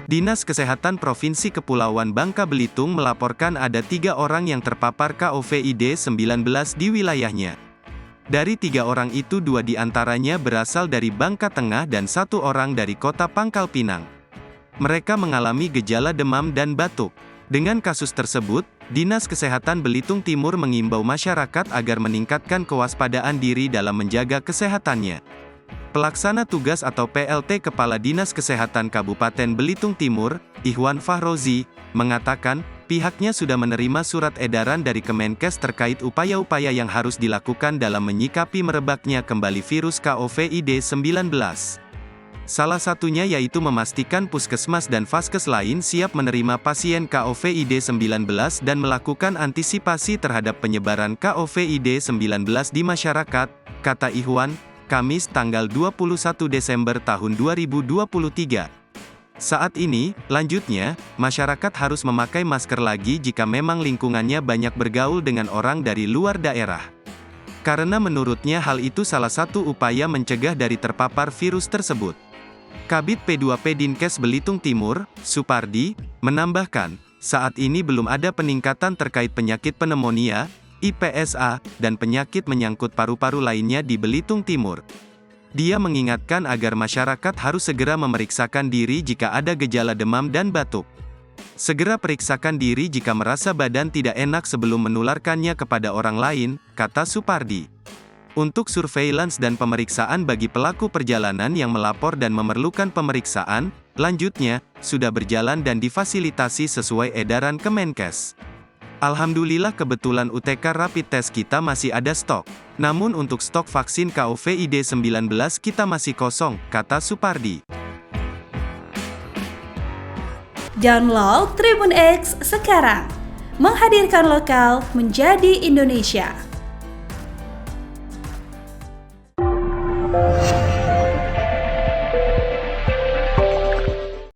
Dinas Kesehatan Provinsi Kepulauan Bangka Belitung melaporkan ada 3 orang yang terpapar COVID-19 di wilayahnya. Dari 3 orang itu 2 diantaranya berasal dari Bangka Tengah dan 1 orang dari kota Pangkal Pinang. Mereka mengalami gejala demam dan batuk. Dengan kasus tersebut, Dinas Kesehatan Belitung Timur mengimbau masyarakat agar meningkatkan kewaspadaan diri dalam menjaga kesehatannya. Pelaksana Tugas atau PLT Kepala Dinas Kesehatan Kabupaten Belitung Timur, Ihwan Fahrozi, mengatakan, pihaknya sudah menerima surat edaran dari Kemenkes terkait upaya-upaya yang harus dilakukan dalam menyikapi merebaknya kembali virus COVID-19. Salah satunya yaitu memastikan puskesmas dan vaskes lain siap menerima pasien COVID-19 dan melakukan antisipasi terhadap penyebaran COVID-19 di masyarakat, kata Ihwan, Kamis tanggal 21 Desember tahun 2023. Saat ini, lanjutnya, masyarakat harus memakai masker lagi jika memang lingkungannya banyak bergaul dengan orang dari luar daerah. Karena menurutnya hal itu salah satu upaya mencegah dari terpapar virus tersebut. Kabid P2P Dinkes Belitung Timur, Supardi, menambahkan, saat ini belum ada peningkatan terkait penyakit pneumonia, IPSA, dan penyakit menyangkut paru-paru lainnya di Belitung Timur. Dia mengingatkan agar masyarakat harus segera memeriksakan diri jika ada gejala demam dan batuk. Segera periksakan diri jika merasa badan tidak enak sebelum menularkannya kepada orang lain, kata Supardi. Untuk surveillance dan pemeriksaan bagi pelaku perjalanan yang melapor dan memerlukan pemeriksaan, lanjutnya, sudah berjalan dan difasilitasi sesuai edaran Kemenkes. Alhamdulillah kebetulan UTK rapid test kita masih ada stok. Namun untuk stok vaksin COVID-19 kita masih kosong, kata Supardi. Download Tribun X sekarang. Menghadirkan lokal menjadi Indonesia.